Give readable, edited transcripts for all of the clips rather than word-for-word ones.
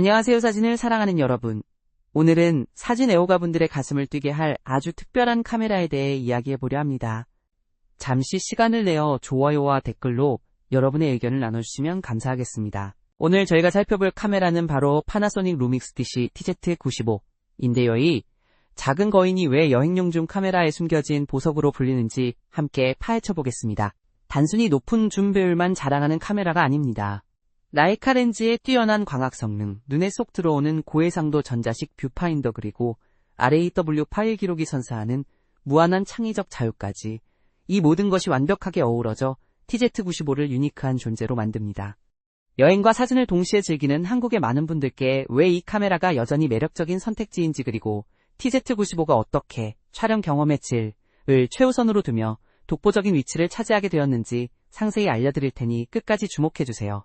안녕하세요. 사진을 사랑하는 여러분. 오늘은 사진 애호가분들의 가슴을 뛰게 할 아주 특별한 카메라에 대해 이야기해보려 합니다. 잠시 시간을 내어 좋아요와 댓글로 여러분의 의견을 나눠주시면 감사하겠습니다. 오늘 저희가 살펴볼 카메라는 바로 파나소닉 루믹스 DC TZ95인데요. 이 작은 거인이 왜 여행용 줌 카메라에 숨겨진 보석으로 불리는지 함께 파헤쳐 보겠습니다. 단순히 높은 줌 배율만 자랑하는 카메라가 아닙니다. 라이카 렌즈의 뛰어난 광학 성능, 눈에 쏙 들어오는 고해상도 전자식 뷰파인더, 그리고 RAW 파일 기록이 선사하는 무한한 창의적 자유까지, 이 모든 것이 완벽하게 어우러져 TZ95를 유니크한 존재로 만듭니다. 여행과 사진을 동시에 즐기는 한국의 많은 분들께 왜 이 카메라가 여전히 매력적인 선택지인지, 그리고 TZ95가 어떻게 촬영 경험의 질을 최우선으로 두며 독보적인 위치를 차지하게 되었는지 상세히 알려드릴 테니 끝까지 주목해주세요.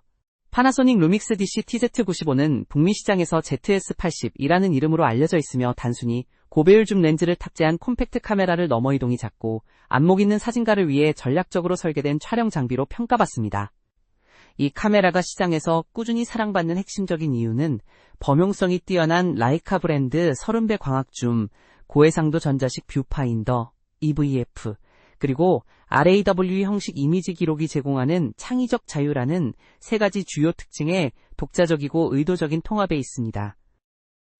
파나소닉 루믹스 DC TZ95는 북미 시장에서 ZS80이라는 이름으로 알려져 있으며 단순히 고배율 줌 렌즈를 탑재한 콤팩트 카메라를 넘어 이동이 작고 안목 있는 사진가를 위해 전략적으로 설계된 촬영 장비로 평가받습니다. 이 카메라가 시장에서 꾸준히 사랑받는 핵심적인 이유는 범용성이 뛰어난 라이카 브랜드 30배 광학 줌, 고해상도 전자식 뷰파인더, EVF, 그리고 RAW 형식 이미지 기록이 제공하는 창의적 자유라는 세 가지 주요 특징의 독자적이고 의도적인 통합에 있습니다.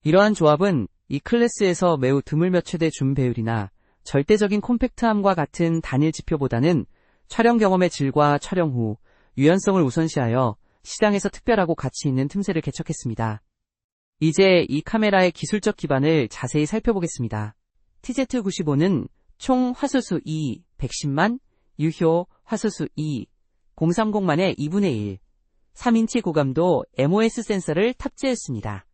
이러한 조합은 이 클래스에서 매우 드물 몇 최대 줌 배율이나 절대적인 콤팩트함과 같은 단일 지표보다는 촬영 경험의 질과 촬영 후 유연성을 우선시하여 시장에서 특별하고 가치 있는 틈새를 개척했습니다. 이제 이 카메라의 기술적 기반을 자세히 살펴보겠습니다. TZ95는 총 화소수 2, 110만, 유효 화소수 2, 030만의 2분의 1, 3인치 고감도 MOS 센서를 탑재했습니다.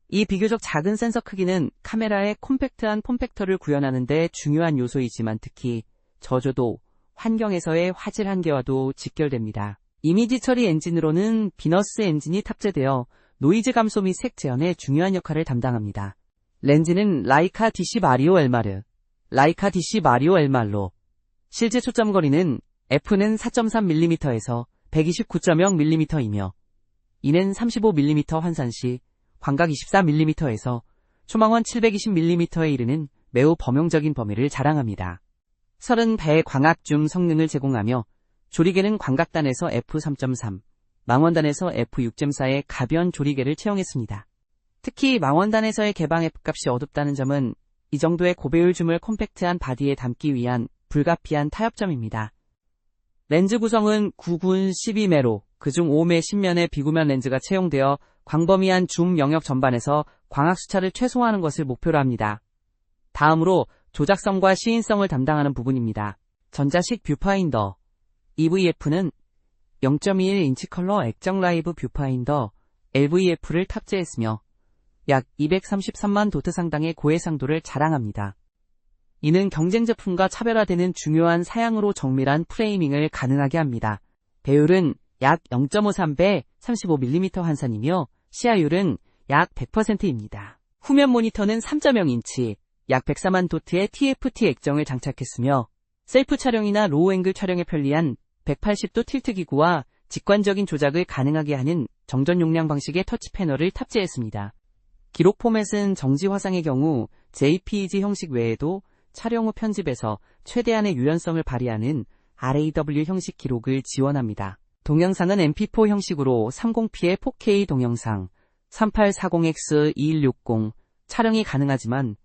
이 비교적 작은 센서 크기는 카메라의 콤팩트한 폼팩터를 구현하는 데 중요한 요소이지만 특히 저조도, 환경에서의 화질 한계와도 직결됩니다. 이미지 처리 엔진으로는 비너스 엔진이 탑재되어 노이즈 감소 및 색 재현에 중요한 역할을 담당합니다. 렌즈는 라이카 DC 마리오 엘마르, 라이카 DC 마리오 엘말로, 실제 초점 거리는 f는 4.3mm에서 129.0mm이며 이는 35mm 환산 시 광각 24mm에서 초망원 720mm에 이르는 매우 범용적인 범위를 자랑합니다. 30배 광학 줌 성능을 제공하며 조리개는 광각단에서 f3.3, 망원단에서 f6.4의 가변 조리개를 채용했습니다. 특히 망원단에서의 개방 f값이 어둡다는 점은 이 정도의 고배율 줌을 콤팩트한 바디에 담기 위한 불가피한 타협점입니다. 렌즈 구성은 9군 12매로, 그중 5매 10면의 비구면 렌즈가 채용되어 광범위한 줌 영역 전반에서 광학 수차를 최소화하는 것을 목표로 합니다. 다음으로 조작성과 시인성을 담당하는 부분입니다. 전자식 뷰파인더, EVF는 0.21인치 컬러 액정 라이브 뷰파인더, LVF를 탑재했으며 약 233만 도트 상당의 고해상도를 자랑합니다. 이는 경쟁 제품과 차별화되는 중요한 사양으로 정밀한 프레이밍을 가능하게 합니다. 배율은 약 0.53배 35mm 환산이며 시야율은 약 100%입니다. 후면 모니터는 3.0인치, 약 104만 도트의 TFT 액정을 장착했으며 셀프 촬영이나 로우 앵글 촬영에 편리한 180도 틸트 기구와 직관적인 조작을 가능하게 하는 정전 용량 방식의 터치 패널을 탑재했습니다. 기록 포맷은 정지 화상의 경우 JPEG 형식 외에도 촬영 후 편집에서 최대한의 유연성을 발휘하는 RAW 형식 기록을 지원합니다. 동영상은 MP4 형식으로 30p의 4K 동영상, 3840x2160 촬영이 가능하지만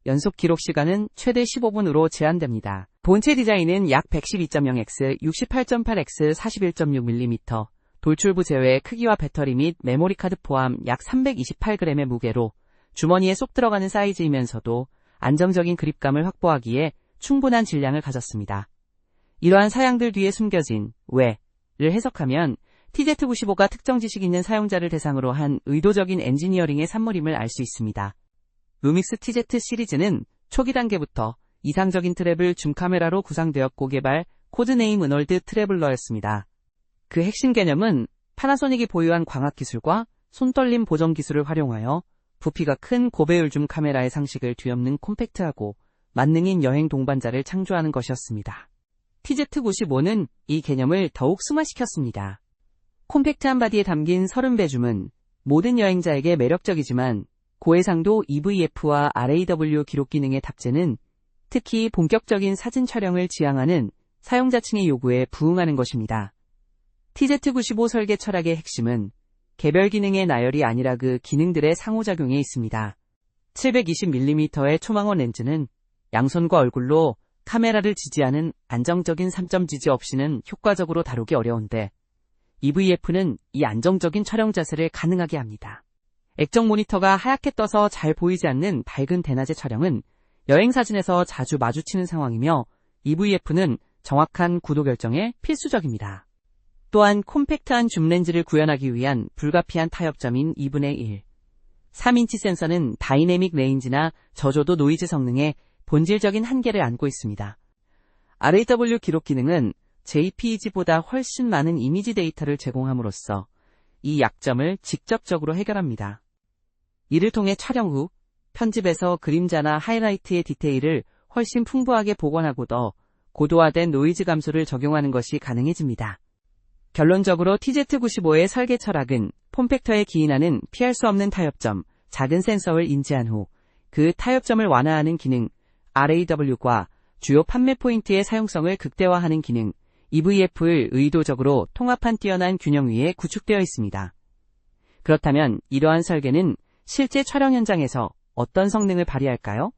연속 기록 시간은 최대 15분으로 제한됩니다. 본체 디자인은 약 112.0x, 68.8x, 41.6mm, 돌출부 제외 크기와 배터리 및 메모리 카드 포함 약 328g의 무게로 주머니에 쏙 들어가는 사이즈이면서도 안정적인 그립감을 확보하기에 충분한 질량을 가졌습니다. 이러한 사양들 뒤에 숨겨진 왜를 해석하면 TZ95가 특정 지식 있는 사용자를 대상으로 한 의도적인 엔지니어링의 산물임을 알 수 있습니다. 루믹스 TZ 시리즈는 초기 단계부터 이상적인 트래블 줌 카메라로 구상되었고 개발 코드네임 은월드 트래블러였습니다. 그 핵심 개념은 파나소닉이 보유한 광학 기술과 손떨림 보정 기술을 활용하여 부피가 큰 고배율 줌 카메라의 상식을 뒤엎는 콤팩트하고 만능인 여행 동반자를 창조하는 것이었습니다. TZ95는 이 개념을 더욱 승화시켰습니다. 콤팩트한 바디에 담긴 30배 줌은 모든 여행자에게 매력적이지만 고해상도 EVF와 RAW 기록 기능의 탑재는 특히 본격적인 사진 촬영을 지향하는 사용자층의 요구에 부응하는 것입니다. TZ95 설계 철학의 핵심은 개별 기능의 나열이 아니라 그 기능들의 상호작용에 있습니다. 720mm의 초망원 렌즈는 양손과 얼굴로 카메라를 지지하는 안정적인 3점 지지 없이는 효과적으로 다루기 어려운데 EVF는 이 안정적인 촬영 자세를 가능하게 합니다. 액정 모니터가 하얗게 떠서 잘 보이지 않는 밝은 대낮의 촬영은 여행사진에서 자주 마주치는 상황이며 EVF는 정확한 구도 결정에 필수적입니다. 또한 콤팩트한 줌렌즈를 구현하기 위한 불가피한 타협점인 2분의 1. 3인치 센서는 다이내믹 레인지나 저조도 노이즈 성능에 본질적인 한계를 안고 있습니다. RAW 기록 기능은 JPEG보다 훨씬 많은 이미지 데이터를 제공함으로써 이 약점을 직접적으로 해결합니다. 이를 통해 촬영 후 편집에서 그림자나 하이라이트의 디테일을 훨씬 풍부하게 복원하고 더 고도화된 노이즈 감소를 적용하는 것이 가능해집니다. 결론적으로 TZ95의 설계 철학은 폼팩터에 기인하는 피할 수 없는 타협점, 작은 센서를 인지한 후 그 타협점을 완화하는 기능 RAW과 주요 판매 포인트의 사용성을 극대화하는 기능 EVF를 의도적으로 통합한 뛰어난 균형 위에 구축되어 있습니다. 그렇다면 이러한 설계는 실제 촬영 현장에서 어떤 성능을 발휘할까요?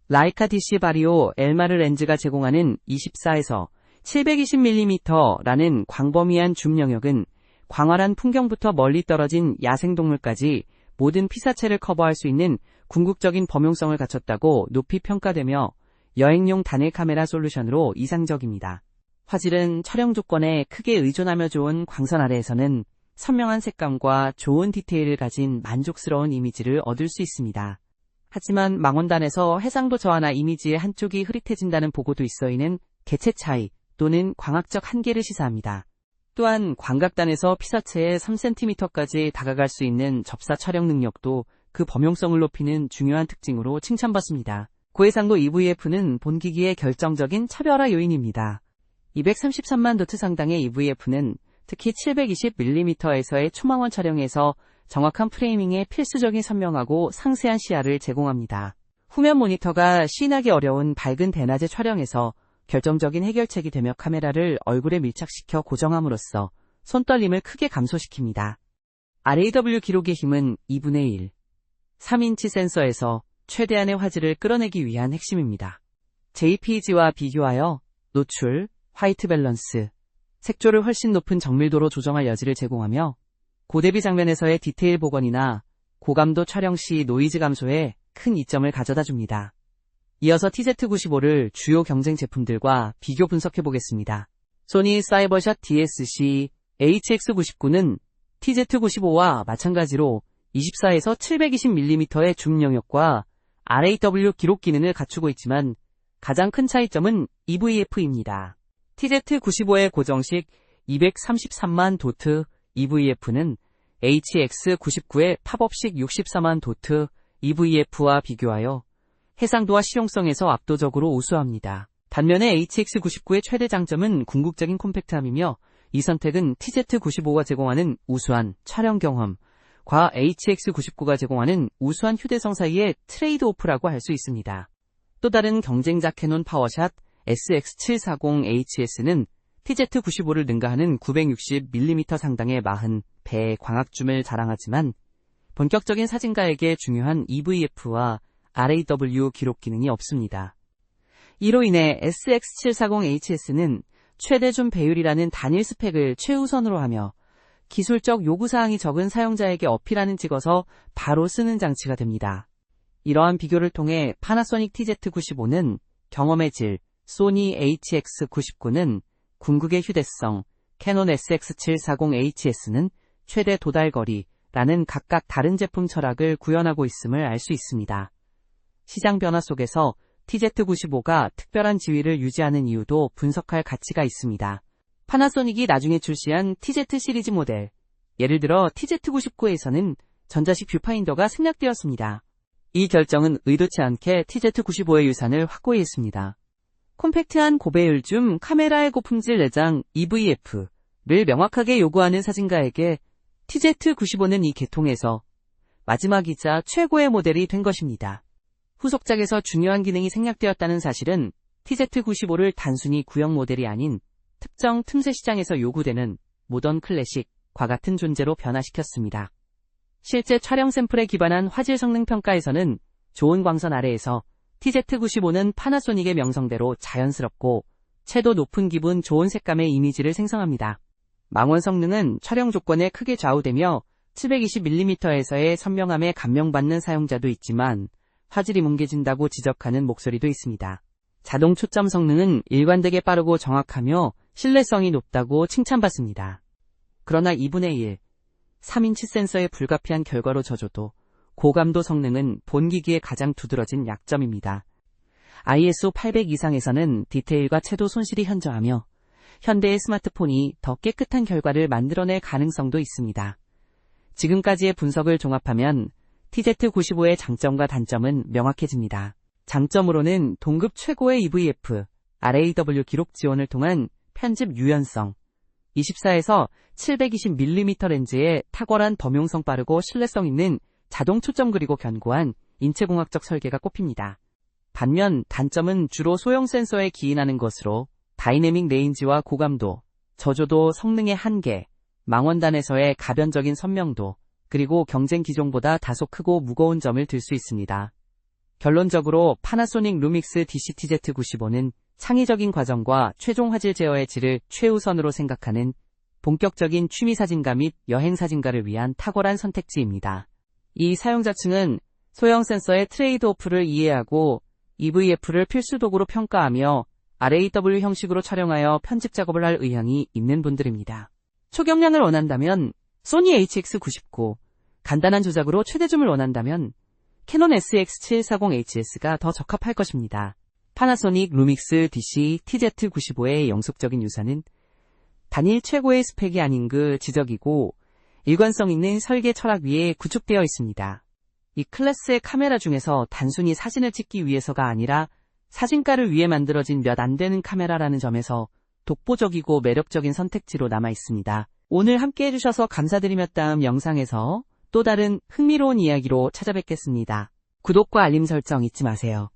라이카 DC 바리오 엘마르 렌즈가 제공하는 24에서 720mm라는 광범위한 줌 영역은 광활한 풍경부터 멀리 떨어진 야생동물까지 모든 피사체를 커버할 수 있는 궁극적인 범용성을 갖췄다고 높이 평가되며 여행용 단일 카메라 솔루션으로 이상적입니다. 화질은 촬영 조건에 크게 의존하며 좋은 광선 아래에서는 선명한 색감과 좋은 디테일을 가진 만족스러운 이미지를 얻을 수 있습니다. 하지만 망원단에서 해상도 저하나 이미지의 한쪽이 흐릿해진다는 보고도 있어 이는 개체 차이 또는 광학적 한계를 시사합니다. 또한 광각단에서 피사체의 3cm까지 다가갈 수 있는 접사 촬영 능력도 그 범용성을 높이는 중요한 특징으로 칭찬받습니다. 고해상도 EVF는 본기기의 결정적인 차별화 요인입니다. 233만 도트 상당의 EVF는 특히 720mm에서의 초망원 촬영에서 정확한 프레이밍에 필수적인 선명하고 상세한 시야를 제공합니다. 후면 모니터가 시인하기 어려운 밝은 대낮의 촬영에서 결정적인 해결책이 되며 카메라를 얼굴에 밀착시켜 고정함으로써 손떨림을 크게 감소시킵니다. RAW 기록의 힘은 2분의 1. 3인치 센서에서 최대한의 화질을 끌어내기 위한 핵심입니다. JPEG와 비교하여 노출, 화이트 밸런스, 색조를 훨씬 높은 정밀도로 조정할 여지를 제공하며 고대비 장면에서의 디테일 복원이나 고감도 촬영 시 노이즈 감소에 큰 이점을 가져다 줍니다. 이어서 TZ95를 주요 경쟁 제품들과 비교 분석해 보겠습니다. 소니 사이버샷 DSC HX99는 TZ95와 마찬가지로 24에서 720mm의 줌 영역과 RAW 기록 기능을 갖추고 있지만 가장 큰 차이점은 EVF입니다. TZ95의 고정식 233만 도트 EVF는 HX99의 팝업식 64만 도트 EVF와 비교하여 해상도와 실용성에서 압도적으로 우수합니다. 반면에 HX99의 최대 장점은 궁극적인 콤팩트함이며 이 선택은 TZ95가 제공하는 우수한 촬영 경험과 HX99가 제공하는 우수한 휴대성 사이의 트레이드 오프라고 할 수 있습니다. 또 다른 경쟁자 캐논 파워샷 SX740HS는 TZ95를 능가하는 960mm 상당의 40배의 광학줌을 자랑하지만 본격적인 사진가에게 중요한 EVF와 RAW 기록 기능이 없습니다. 이로 인해 SX740HS는 최대 줌 배율이라는 단일 스펙을 최우선으로 하며 기술적 요구사항이 적은 사용자에게 어필하는 찍어서 바로 쓰는 장치가 됩니다. 이러한 비교를 통해 파나소닉 TZ95는 경험의 질, 소니 HX99는 궁극의 휴대성, 캐논 SX740HS는 최대 도달거리라는 각각 다른 제품 철학을 구현하고 있음을 알 수 있습니다. 시장 변화 속에서 TZ95가 특별한 지위를 유지하는 이유도 분석할 가치가 있습니다. 파나소닉이 나중에 출시한 TZ 시리즈 모델, 예를 들어 TZ99에서는 전자식 뷰파인더가 생략되었습니다. 이 결정은 의도치 않게 TZ95의 유산을 확고히 했습니다. 콤팩트한 고배율 줌 카메라의 고품질 내장 EVF를 명확하게 요구하는 사진가에게 TZ95는 이 계통에서 마지막이자 최고의 모델이 된 것입니다. 후속작에서 중요한 기능이 생략되었다는 사실은 TZ95를 단순히 구형 모델이 아닌 특정 틈새 시장에서 요구되는 모던 클래식과 같은 존재로 변화시켰습니다. 실제 촬영 샘플에 기반한 화질 성능 평가에서는 좋은 광선 아래에서 TZ95는 파나소닉의 명성대로 자연스럽고 채도 높은 기분 좋은 색감의 이미지를 생성합니다. 망원 성능은 촬영 조건에 크게 좌우되며 720mm에서의 선명함에 감명받는 사용자도 있지만 화질이 뭉개진다고 지적하는 목소리도 있습니다. 자동 초점 성능은 일관되게 빠르고 정확하며 신뢰성이 높다고 칭찬받습니다. 그러나 2분의 1, 3인치 센서의 불가피한 결과로 져줘도 고감도 성능은 본 기기의 가장 두드러진 약점입니다. ISO 800 이상에서는 디테일과 채도 손실이 현저하며 현대의 스마트폰이 더 깨끗한 결과를 만들어낼 가능성도 있습니다. 지금까지의 분석을 종합하면 TZ95의 장점과 단점은 명확해집니다. 장점으로는 동급 최고의 EVF, RAW 기록 지원을 통한 편집 유연성, 24에서 720mm 렌즈의 탁월한 범용성 빠르고 신뢰성 있는 자동 초점 그리고 견고한 인체공학적 설계가 꼽힙니다. 반면 단점은 주로 소형 센서에 기인하는 것으로 다이내믹 레인지와 고감도, 저조도 성능의 한계, 망원단에서의 가변적인 선명도, 그리고 경쟁 기종보다 다소 크고 무거운 점을 들 수 있습니다. 결론적으로 파나소닉 루믹스 DCTZ95는 창의적인 과정과 최종 화질 제어의 질을 최우선으로 생각하는 본격적인 취미사진가 및 여행사진가를 위한 탁월한 선택지입니다. 이 사용자층은 소형 센서의 트레이드오프를 이해하고 EVF를 필수 도구로 평가하며 RAW 형식으로 촬영하여 편집 작업을 할 의향이 있는 분들입니다. 초경량을 원한다면 소니 HX99, 간단한 조작으로 최대줌을 원한다면 캐논 SX740HS가 더 적합할 것입니다. 파나소닉 루믹스 DC TZ95의 영속적인 유사는 단일 최고의 스펙이 아닌 그 지적이고 일관성 있는 설계 철학 위에 구축되어 있습니다. 이 클래스의 카메라 중에서 단순히 사진을 찍기 위해서가 아니라 사진가를 위해 만들어진 몇 안 되는 카메라라는 점에서 독보적이고 매력적인 선택지로 남아 있습니다. 오늘 함께 해주셔서 감사드리며 다음 영상에서 또 다른 흥미로운 이야기로 찾아뵙겠습니다. 구독과 알림 설정 잊지 마세요.